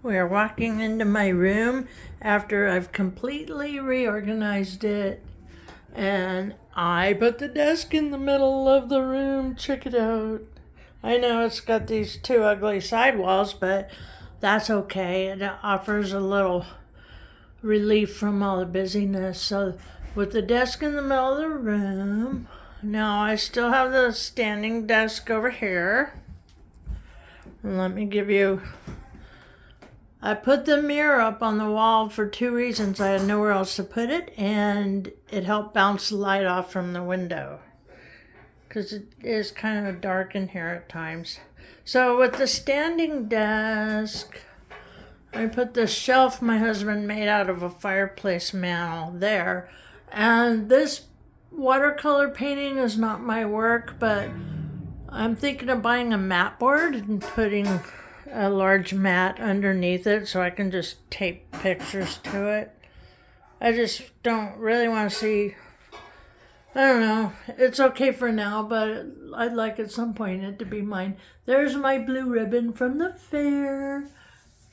We are walking into my room after I've completely reorganized it. And I put the desk in the middle of the room. Check it out. I know it's got these two ugly side walls, but that's okay. It offers a little relief from all the busyness. So with the desk in the middle of the room, now I still have the standing desk over here. Let me give you... I put the mirror up on the wall for two reasons. I had nowhere else to put it, and it helped bounce the light off from the window because it is kind of dark in here at times. So with the standing desk, I put the shelf my husband made out of a fireplace mantle there. And this watercolor painting is not my work, but I'm thinking of buying a mat board and putting a large mat underneath it so I can just tape pictures to it. I just don't really want to see, I don't know, it's okay for now, but I'd like at some point it to be mine. There's my blue ribbon from the fair.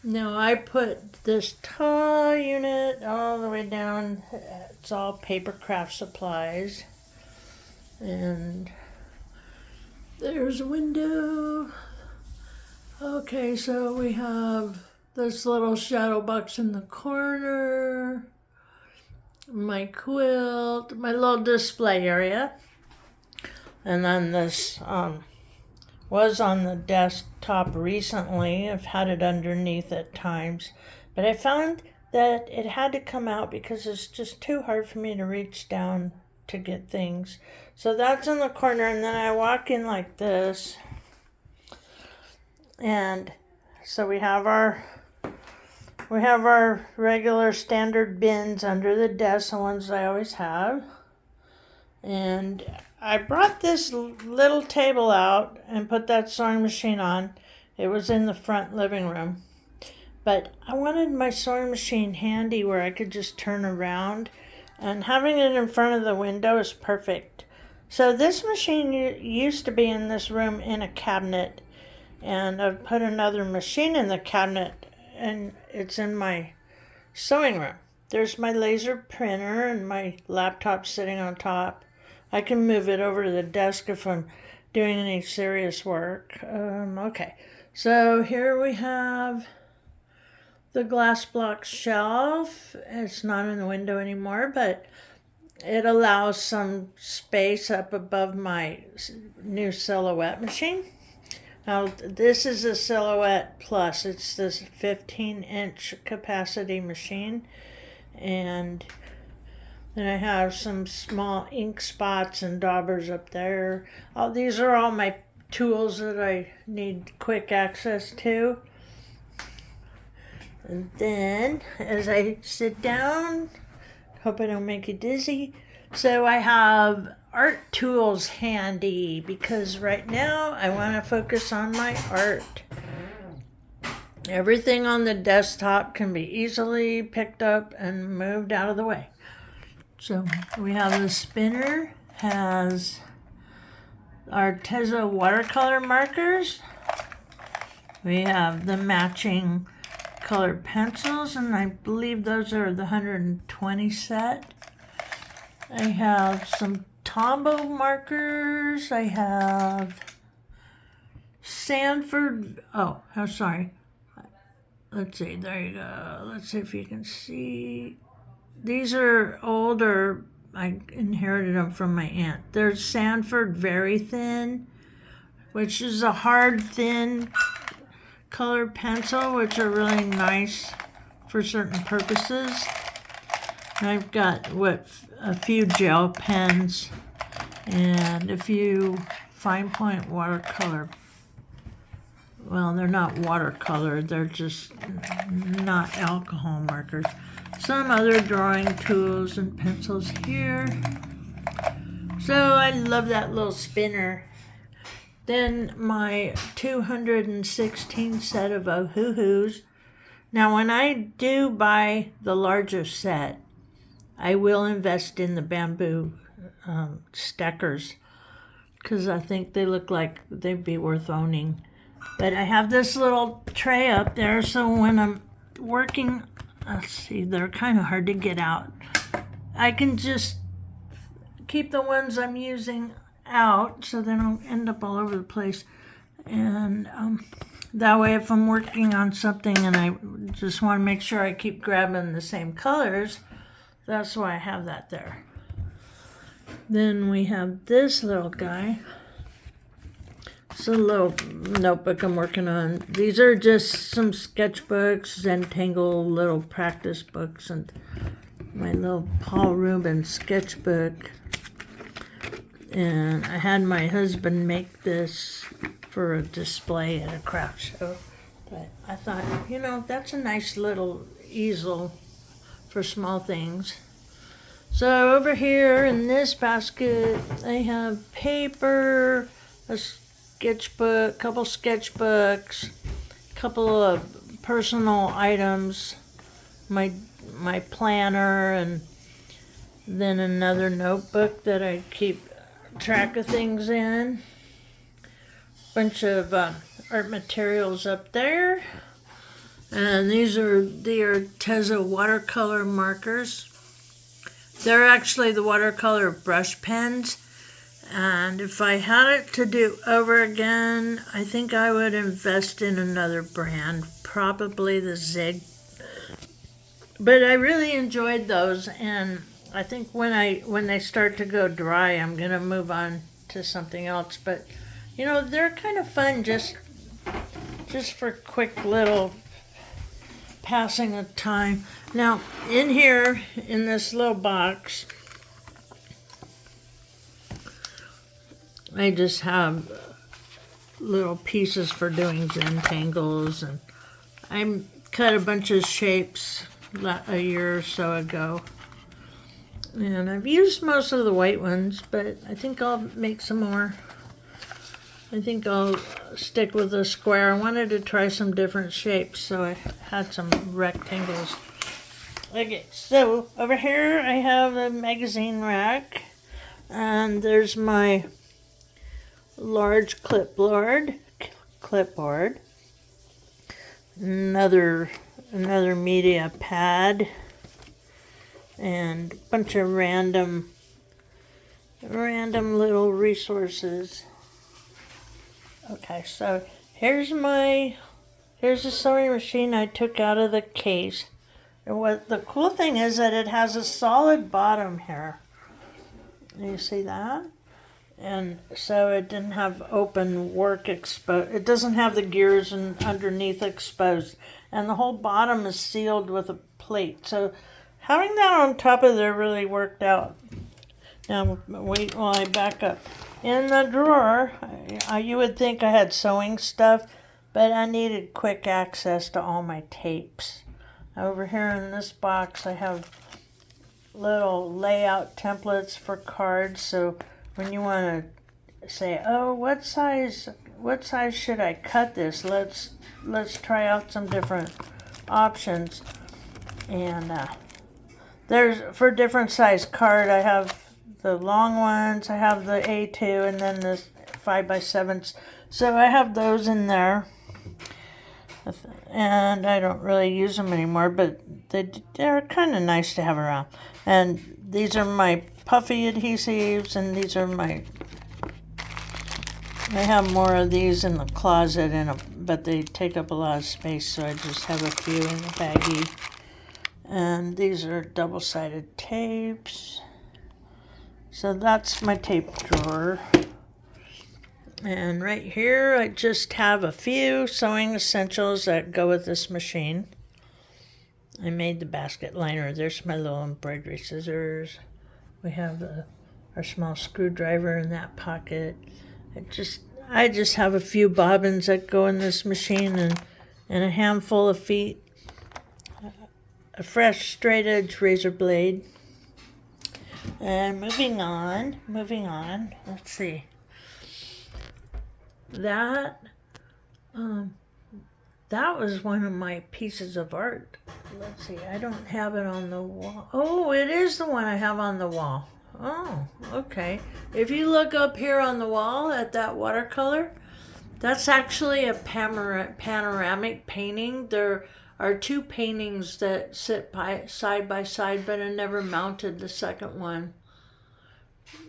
Now I put this tall unit all the way down. It's all paper craft supplies. And there's a window. Okay, so we have this little shadow box in the corner, my quilt, my little display area, and then this was on the desktop recently. I've had it underneath at times, but I found that it had to come out because it's just too hard for me to reach down to get things. So that's in the corner, and then I walk in like this. And so we have our regular standard bins under the desk, the ones I always have. And I brought this little table out and put that sewing machine on. It was in the front living room. But I wanted my sewing machine handy where I could just turn around, and having it in front of the window is perfect. So this machine used to be in this room in a cabinet. And I've put another machine in the cabinet, and it's in my sewing room. There's my laser printer and my laptop sitting on top. I can move it over to the desk if I'm doing any serious work. Okay, so here we have the glass block shelf. It's not in the window anymore, but it allows some space up above my new silhouette machine. Now, this is a Silhouette Plus. It's this 15-inch capacity machine. And then I have some small ink spots and daubers up there. These are all my tools that I need quick access to. And then, as I sit down, hope I don't make you dizzy. So I have art tools handy because right now I want to focus on my art. Everything on the desktop can be easily picked up and moved out of the way. So we have the spinner, has Arteza watercolor markers. We have the matching colored pencils, and I believe those are the 120 set. I have some Tombow markers. I have Sanford. Oh, sorry. Let's see. There you go. Let's see if you can see. These are older. I inherited them from my aunt. There's Sanford Very Thin, which is a hard, thin colored pencil, which are really nice for certain purposes. And I've got a few gel pens and a few fine point watercolor. Well, they're not watercolor, they're just not alcohol markers. Some other drawing tools and pencils here. So I love that little spinner. Then my 216 set of Ohuhus. Now when I do buy the larger set, I will invest in the bamboo stickers because I think they look like they'd be worth owning. But I have this little tray up there, so when I'm working, let's see, they're kind of hard to get out. I can just keep the ones I'm using out so they don't end up all over the place. And that way, if I'm working on something and I just want to make sure I keep grabbing the same colors, that's why I have that there. Then we have this little guy. It's a little notebook I'm working on. These are just some sketchbooks, Zentangle little practice books, and my little Paul Rubens sketchbook. And I had my husband make this for a display at a craft show. But I thought, you know, that's a nice little easel for small things. So over here in this basket, I have paper, a sketchbook, couple sketchbooks, couple of personal items, my planner, and then another notebook that I keep track of things in. Bunch of art materials up there, and these are the Arteza watercolor markers. They're actually the watercolor brush pens, and if I had it to do over again, I think I would invest in another brand, probably the Zig. But I really enjoyed those, and I think when they start to go dry, I'm gonna move on to something else. But you know, they're kind of fun just for quick little passing of time. Now, in here, in this little box, I just have little pieces for doing Zentangles, and I cut a bunch of shapes a year or so ago. And I've used most of the white ones, but I think I'll make some more. I think I'll stick with a square. I wanted to try some different shapes, so I had some rectangles. Okay, so over here I have a magazine rack, and there's my large clipboard, another media pad, and a bunch of random little resources. Okay, so here's the sewing machine I took out of the case. And what the cool thing is that it has a solid bottom here. You see that? And so it didn't have open work exposed. It doesn't have the gears underneath exposed. And the whole bottom is sealed with a plate. So having that on top of there really worked out. Now, wait while I back up. In the drawer, you would think I had sewing stuff, but I needed quick access to all my tapes. Over here in this box, I have little layout templates for cards. So when you want to say, oh, what size should I cut this? Let's try out some different options. And there's, for different size card, I have the long ones, I have the A2, and then the 5x7s. So I have those in there. And I don't really use them anymore, but they're kind of nice to have around. And these are my puffy adhesives, and these are I have more of these in the closet, but they take up a lot of space, so I just have a few in the baggie. And these are double-sided tapes. So that's my tape drawer. And right here, I just have a few sewing essentials that go with this machine. I made the basket liner. There's my little embroidery scissors. We have our small screwdriver in that pocket. I just have a few bobbins that go in this machine, and a handful of feet. A fresh straight edge razor blade. And moving on, let's see. That was one of my pieces of art. Let's see, I don't have it on the wall. Oh, it is the one I have on the wall. Oh, okay. If you look up here on the wall at that watercolor, That's actually a panoramic painting. There are two paintings that sit side by side, but I never mounted the second one.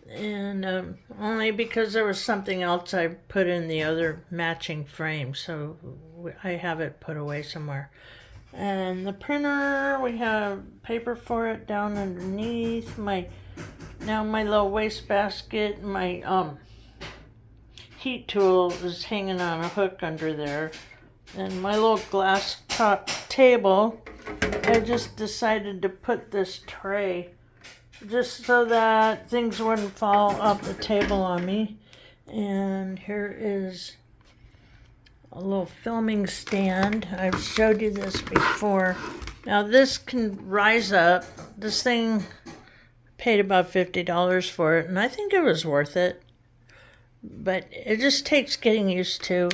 And only because there was something else I put in the other matching frame, so I have it put away somewhere. And the printer, we have paper for it down underneath. My little wastebasket, my heat tool is hanging on a hook under there. And my little glass top table, I just decided to put this tray just so that things wouldn't fall off the table on me. And here is a little filming stand. I've showed you this before. Now this can rise up. This thing, paid about $50 for it, and I think it was worth it. But it just takes getting used to.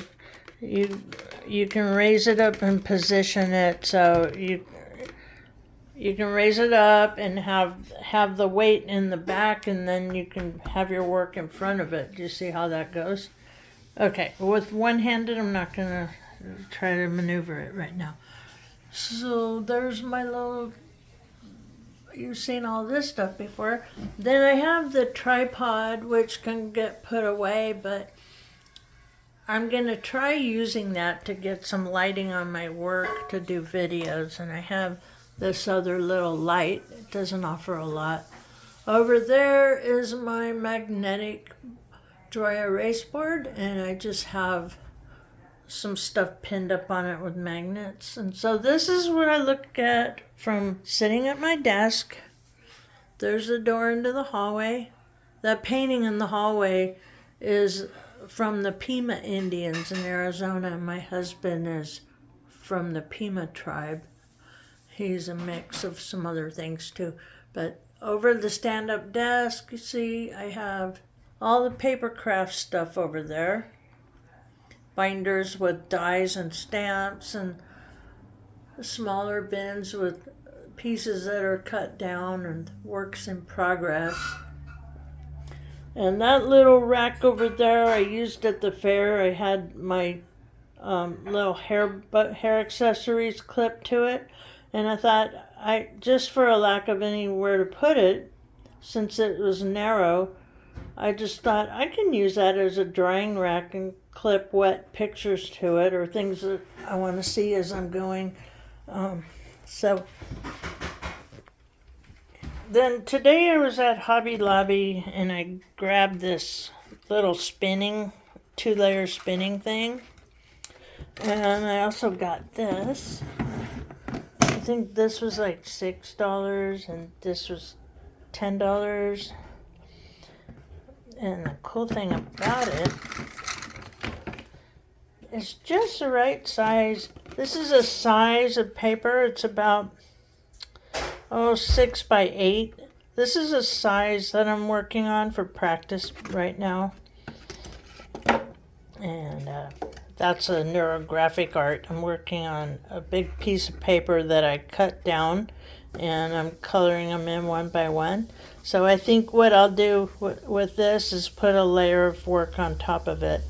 You can raise it up and position it so you can raise it up and have the weight in the back, and then you can have your work in front of it. Do you see how that goes? Okay, with one-handed, I'm not going to try to maneuver it right now. So there's my little, you've seen all this stuff before. Then I have the tripod, which can get put away, but I'm going to try using that to get some lighting on my work to do videos. And I have this other little light. It doesn't offer a lot. Over there is my magnetic dry erase board, and I just have some stuff pinned up on it with magnets. And so this is what I look at from sitting at my desk. There's a door into the hallway. That painting in the hallway is from the Pima Indians in Arizona. My husband is from the Pima tribe. He's a mix of some other things too. But over the stand-up desk, you see, I have all the paper craft stuff over there. Binders with dies and stamps, and smaller bins with pieces that are cut down and works in progress. And that little rack over there I used at the fair. I had my little hair accessories clipped to it, and I thought, just for a lack of anywhere to put it, since it was narrow, I just thought I can use that as a drying rack and clip wet pictures to it, or things that I want to see as I'm going. So then today I was at Hobby Lobby, and I grabbed this little two-layer spinning thing. And I also got this. I think this was like $6, and this was $10. And the cool thing about it, it's just the right size. This is a size of paper. It's about 6 by 8. This is a size that I'm working on for practice right now. And that's a neurographic art. I'm working on a big piece of paper that I cut down, and I'm coloring them in one by one. So I think what I'll do with this is put a layer of work on top of it.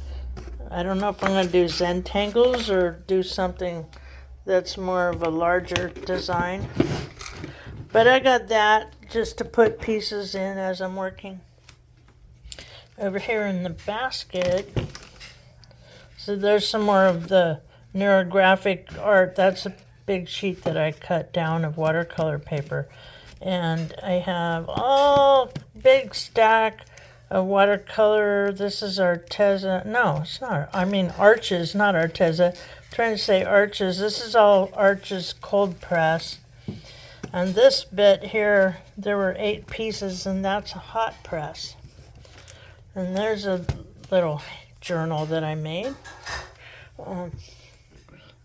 I don't know if I'm going to do Zentangles or do something that's more of a larger design. But I got that just to put pieces in as I'm working. Over here in the basket, so there's some more of the neurographic art. That's a big sheet that I cut down of watercolor paper. And I have all big stack of watercolor. This is Arteza. No, it's not. I mean Arches, not Arteza. I'm trying to say Arches. This is all Arches cold press. And this bit here, there were 8 pieces, and that's a hot press. And there's a little journal that I made.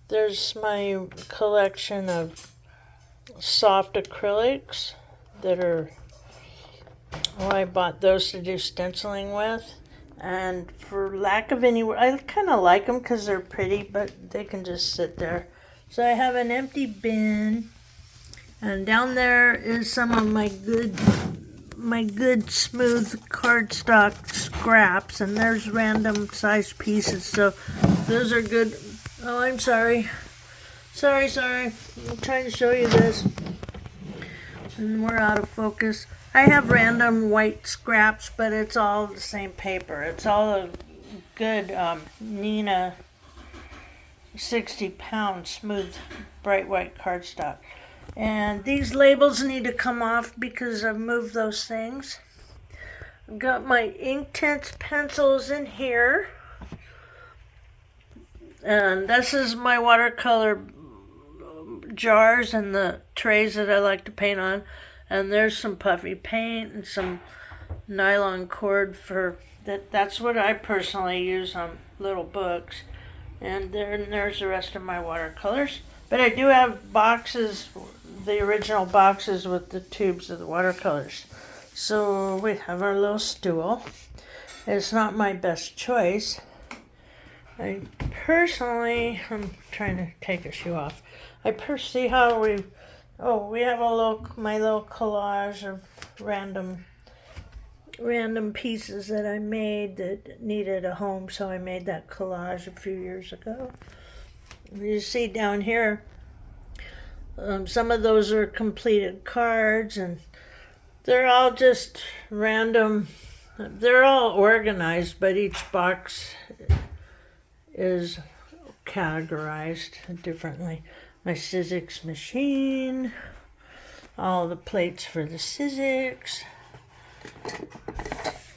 There's my collection of soft acrylics that are, I bought those to do stenciling with. And for lack of any, I kind of like them because they're pretty, but they can just sit there. So I have an empty bin, and down there is some of my good my good smooth cardstock scraps, and there's random size pieces, so those are good. Oh, I'm sorry. Sorry. I'm trying to show you this, and we're out of focus. I have random white scraps, but it's all the same paper. It's all a good Nina 60-pound smooth bright white cardstock. And these labels need to come off because I've moved those things. I've got my Inktense pencils in here. And this is my watercolor jars and the trays that I like to paint on. And there's some puffy paint and some nylon cord for that. That's what I personally use on little books. And there's the rest of my watercolors. But I do have boxes, the original boxes with the tubes of the watercolors. So we have our little stool. It's not my best choice. I'm trying to take a shoe off. See how we have my little collage of random pieces that I made that needed a home, so I made that collage a few years ago. You see down here, some of those are completed cards, and they're all just random. They're all organized, but each box is categorized differently. My Sizzix machine, all the plates for the Sizzix,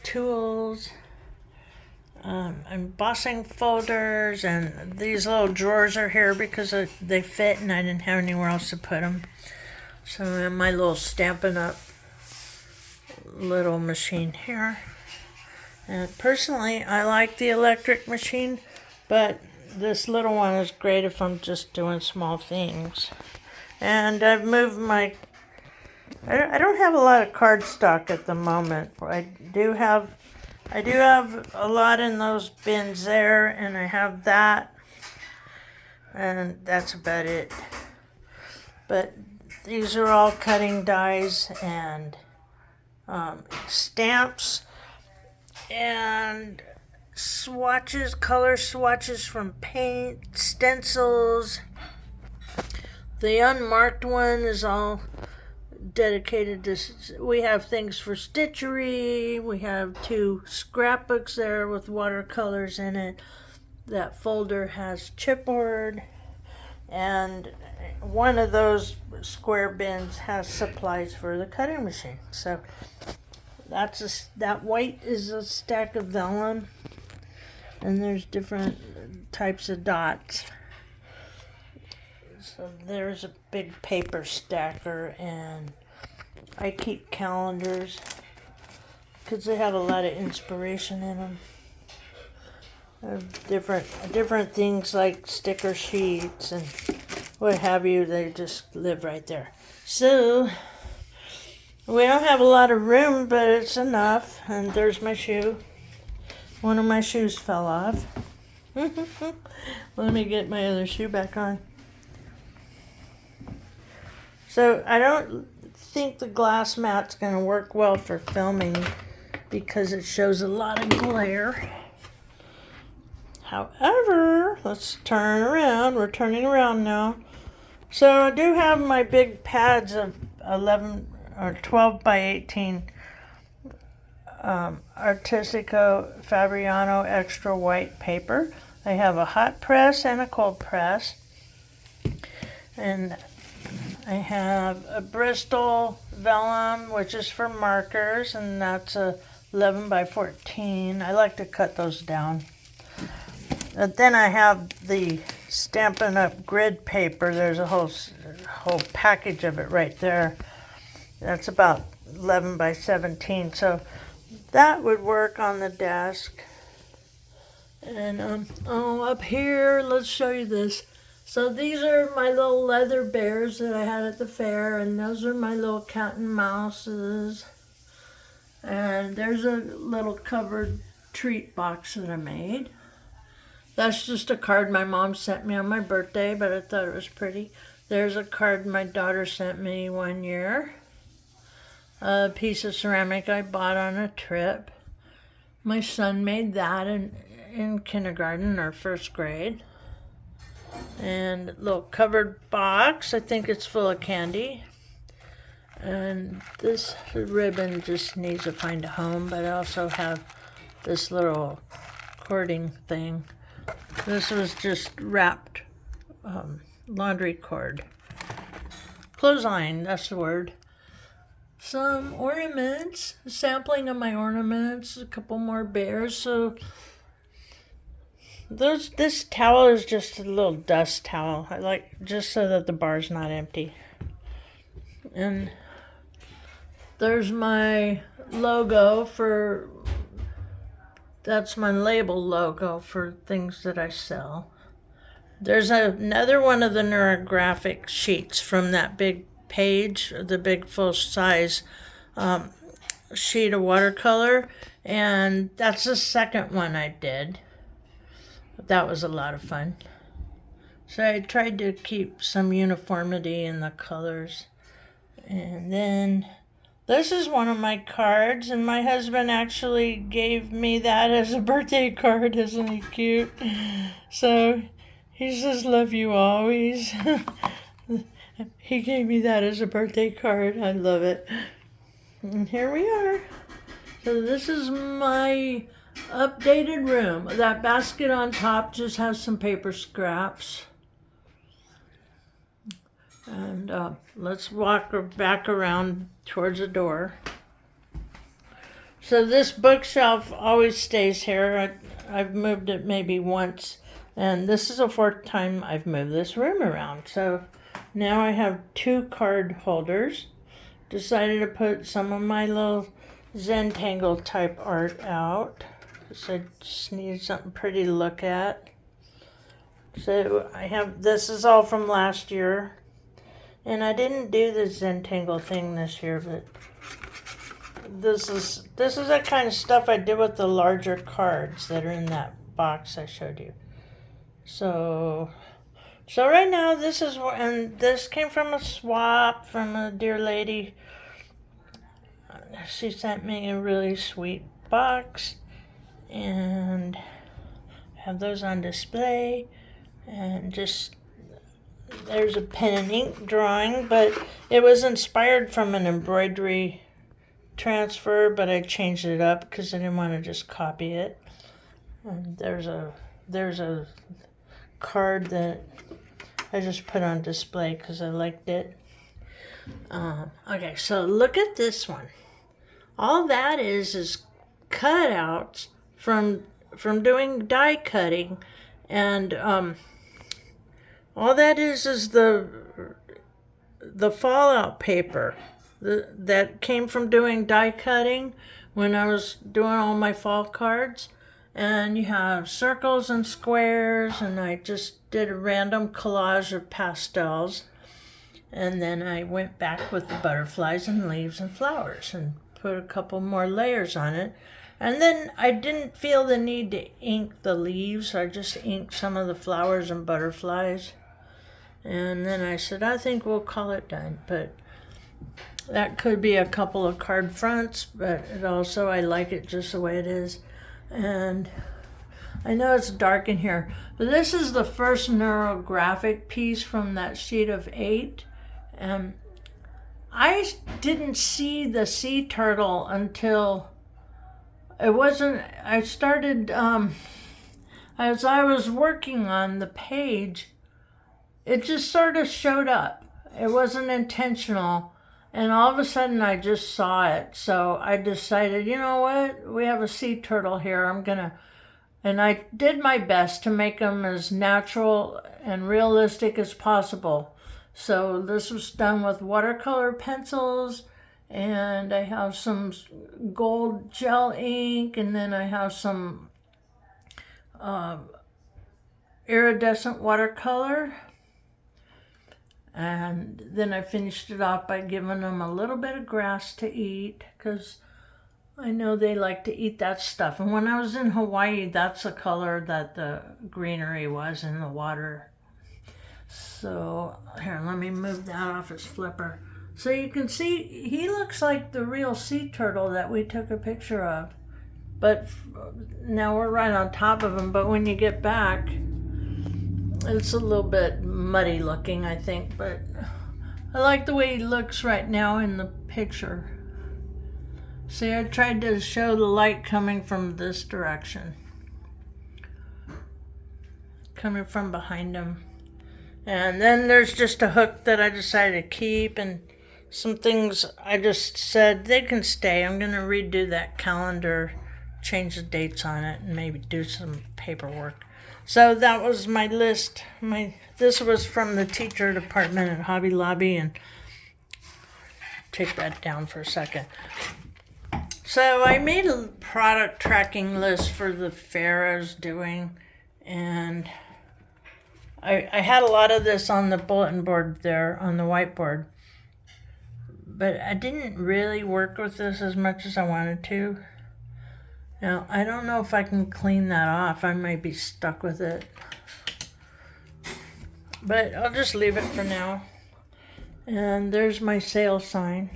tools, embossing folders, and these little drawers are here because they fit and I didn't have anywhere else to put them. So I have my little Stampin' Up! Little machine here. And personally, I like the electric machine, but this little one is great if I'm just doing small things. And I've moved I don't have a lot of cardstock at the moment. I do have a lot in those bins there, and I have that, and that's about it. But these are all cutting dies and stamps and swatches, color swatches from paint, stencils. The unmarked one is all dedicated to, we have things for stitchery. We have 2 scrapbooks there with watercolors in it. That folder has chipboard, and one of those square bins has supplies for the cutting machine. So that white is a stack of vellum, and there's different types of dots. So there's a big paper stacker, and I keep calendars because they have a lot of inspiration in them. I have different things like sticker sheets and what have you. They just live right there. So we don't have a lot of room, but it's enough. And there's my shoe. One of my shoes fell off. Let me get my other shoe back on. So I don't think the glass mat's going to work well for filming because it shows a lot of glare. However, let's turn around. We're turning around now. So I do have my big pads of 11 or 12 by 18 Artistico Fabriano extra white paper. I have a hot press and a cold press. And I have a Bristol vellum, which is for markers, and that's a 11 by 14. I like to cut those down. And then I have the Stampin' Up! Grid paper. There's a whole package of it right there. That's about 11 by 17. So that would work on the desk. And up here, let's show you this. So these are my little leather bears that I had at the fair, and those are my little cat and mouses. And there's a little covered treat box that I made. That's just a card my mom sent me on my birthday, but I thought it was pretty. There's a card my daughter sent me one year. a piece of ceramic I bought on a trip. My son made that in kindergarten or first grade. And a little covered box. I think it's full of candy. And this ribbon just needs to find a home, but I also have this little cording thing. This was just wrapped laundry cord. Clothesline, that's the word. Some ornaments, a sampling of my ornaments, a couple more bears. So this towel is just a little dust towel. I like just so that the bar's not empty. And there's my logo that's my label logo for things that I sell. There's another one of the neurographic sheets from that big page, the big full-size sheet of watercolor, and that's the second one I did. That was a lot of fun. So I tried to keep some uniformity in the colors. And then this is one of my cards, and my husband actually gave me that as a birthday card. Isn't he cute? So he says, "Love you always." He gave me that as a birthday card. I love it. And here we are. So this is my updated room. That basket on top just has some paper scraps. And let's walk back around towards the door. So this bookshelf always stays here. I've moved it maybe once, and this is the fourth time I've moved this room around. So now I have 2 card holders. Decided to put some of my little Zentangle type art out, because I just needed something pretty to look at. So this is all from last year. And I didn't do the Zentangle thing this year, but this is the kind of stuff I did with the larger cards that are in that box I showed you. So right now and this came from a swap from a dear lady. She sent me a really sweet box, and I have those on display, and just there's a pen and ink drawing, but it was inspired from an embroidery transfer, but I changed it up because I didn't want to just copy it. And there's a card that I just put on display because I liked it. Okay, so look at this one. All that is cutouts from doing die cutting, and all that is the fallout paper that came from doing die cutting when I was doing all my fall cards. And you have circles and squares, and I just did a random collage of pastels. And then I went back with the butterflies and leaves and flowers and put a couple more layers on it. And then I didn't feel the need to ink the leaves. I just inked some of the flowers and butterflies. And then I said, I think we'll call it done. But that could be a couple of card fronts, but it also, I like it just the way it is. And I know it's dark in here, but this is the first neurographic piece from that sheet of 8. And I didn't see the sea turtle until I started, as I was working on the page, it just sort of showed up. It wasn't intentional. And all of a sudden I just saw it. So I decided, you know what? We have a sea turtle here. And I did my best to make them as natural and realistic as possible. So this was done with watercolor pencils, and I have some gold gel ink, and then I have some iridescent watercolor. And then I finished it off by giving them a little bit of grass to eat, because I know they like to eat that stuff. And when I was in Hawaii, that's the color that the greenery was in the water. So here, let me move that off its flipper. So you can see he looks like the real sea turtle that we took a picture of. But now we're right on top of him, but when you get back, it's a little bit muddy looking, I think, but I like the way he looks right now in the picture. See, I tried to show the light coming from this direction, coming from behind him. And then there's just a hook that I decided to keep, and some things I just said they can stay. I'm going to redo that calendar, change the dates on it, and maybe do some paperwork. So that was my list. This was from the teacher department at Hobby Lobby, and take that down for a second. So I made a product tracking list for the fair I was doing, and I had a lot of this on the bulletin board there, on the whiteboard, but I didn't really work with this as much as I wanted to. Now, I don't know if I can clean that off. I might be stuck with it, but I'll just leave it for now. And there's my sale sign.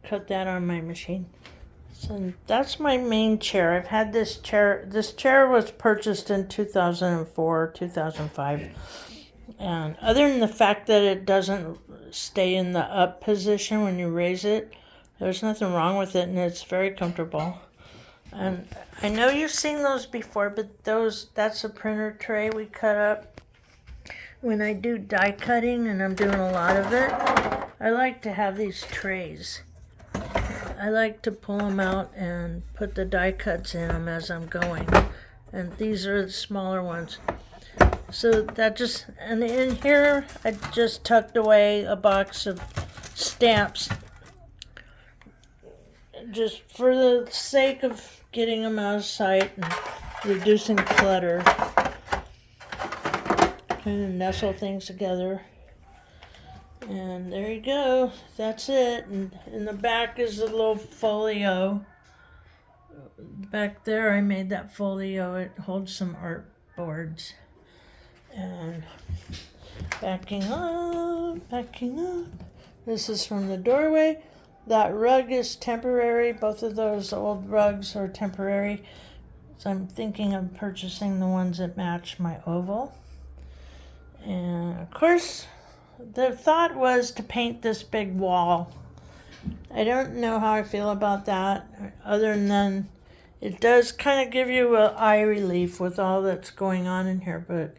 Cut that on my machine. So that's my main chair. I've had this chair. This chair was purchased in 2004, 2005. And other than the fact that it doesn't stay in the up position when you raise it, there's nothing wrong with it, and it's very comfortable. And I know you've seen those before, but that's a printer tray we cut up. When I do die cutting, and I'm doing a lot of it, I like to have these trays. I like to pull them out and put the die cuts in them as I'm going. And these are the smaller ones. So and in here, I just tucked away a box of stamps, just for the sake of getting them out of sight and reducing clutter. Kind of nestle things together. And there you go. That's it. And in the back is a little folio. Back there I made that folio. It holds some art boards. And backing up. This is from the doorway. That rug is temporary. Both of those old rugs are temporary. So I'm thinking of purchasing the ones that match my oval. And of course, the thought was to paint this big wall. I don't know how I feel about that, other than it does kind of give you an eye relief with all that's going on in here, but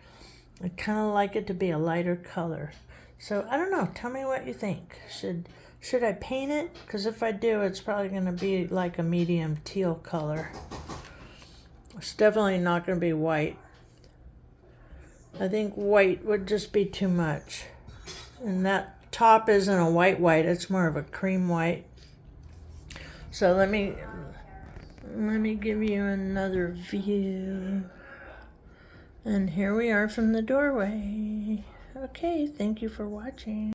I kind of like it to be a lighter color. So I don't know, tell me what you think. Should I paint it? Because if I do, it's probably going to be like a medium teal color. It's definitely not going to be white. I think white would just be too much. And that top isn't a white, it's more of a cream white. So let me give you another view. And here we are from the doorway. Okay, thank you for watching.